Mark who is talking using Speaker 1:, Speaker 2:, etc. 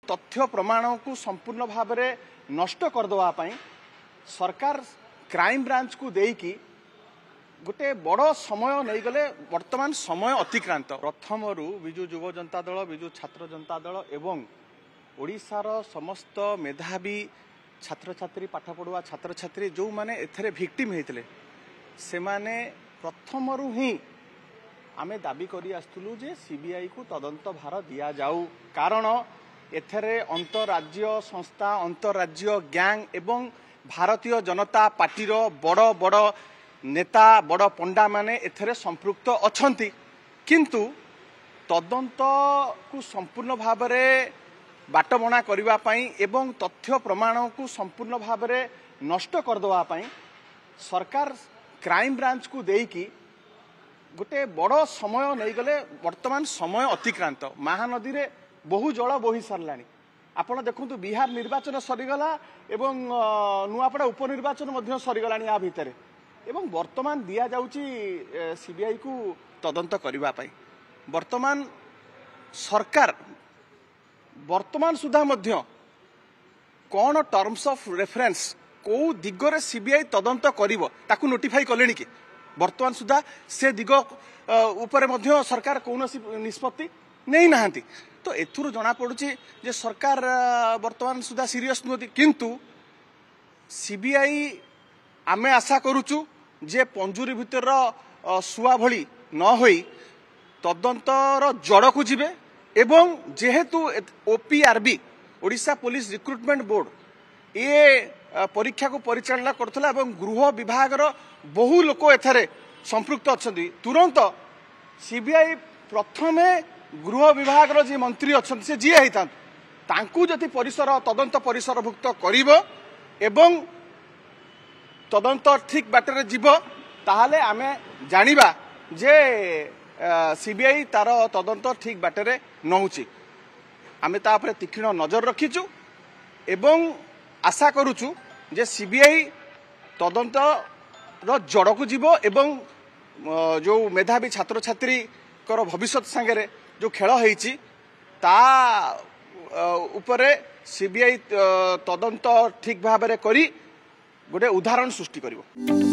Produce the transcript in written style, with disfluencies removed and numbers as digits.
Speaker 1: तथ्य प्रमाण को संपूर्ण भाव में नष्ट करदे सरकार क्राइम ब्रांच को देकी गोटे बड़ समय नहीं गले वर्तमान समय अतिक्रांत प्रथम विजु युव जनता दल विजु छात्र जनता दल एवं ओडिशार समस्त मेधावी छात्र छात्री पाठ पढ़ुआ छात्र छात्री जो माने एथरे विक्टिम होते से माने प्रथम ही आमे दाबी करी आसुलु जे सीबीआई को तदंत भार दिया जाऊ कारण एथरे अंतरराज्य संस्था अंतरराज्य गैंग एवं भारतीय जनता पार्टी बड़ बड़ नेता बड़ पंडा माने एथरे संपृक्त अछंती किंतु तदंत को संपूर्ण भाव में बाटबणा करबा पई एवं तथ्य प्रमाण को संपूर्ण भाव में नष्ट करदे सरकार क्राइम ब्रांच को देकी गोटे बड़ समय नहीं गले वर्तमान समय अतिक्रांत महानदी रे बहु जल बोही सारलानी आपण देखु बिहार निर्वाचन सरीगला एवं नुआपड़ा उपनिर्वाचन मध्य सरीगलानी या भितर एवं वर्तमान दिया जाउची सीबीआई को तदंत करबा पई वर्तमान सरकार वर्तमान सुधा मध्य कौन टर्म्स ऑफ रेफरेंस को दिगरे सीबीआई तदंत करिवो ताकू नोटिफाई कलेनी कि वर्तमान सुधा से दिग उपरे मध्य सरकार कौन निष्पत्ति नहीं नाहांती तो एथुरु जना पड़ुची जे सरकार वर्तमान सुधा सीरियस नुहति किंतु सीबीआई आमे आशा करूचु जे पंजुरी भितर सुआ भली न होई तदंतर जड़ को जिबे एवं जेहेतु ओपीआरबी ओडिशा पुलिस रिक्रुटमेंट बोर्ड ये परीक्षा को परिचालना करथला एवं गृह विभाग रो बहु लोक एथरे संपृक्त अछंती तुरंत सीबीआई प्रथमे गृह विभाग रो जे मंत्री अछंती से जी हेता तांकू जति परिसर तदंत परिसरभुक्त करिवो एवं तदंत ठीक बाटरे जीव ताहाले आमे जानिबा जे सीबीआई तार तदंत ठीक बाटरे नहुची आमे तापरे तीक्ष्ण नजर रखीचु एवं आशा करूचु जे सीबीआई तदंत रो जड़ को जीव एवं जो मेधावी छात्र छात्री कर भविष्य सांगे जो खेल होईची ता उपरे सीबीआई तदंत ठीक भाव में करी गोटे उदाहरण सृष्टि करिवो।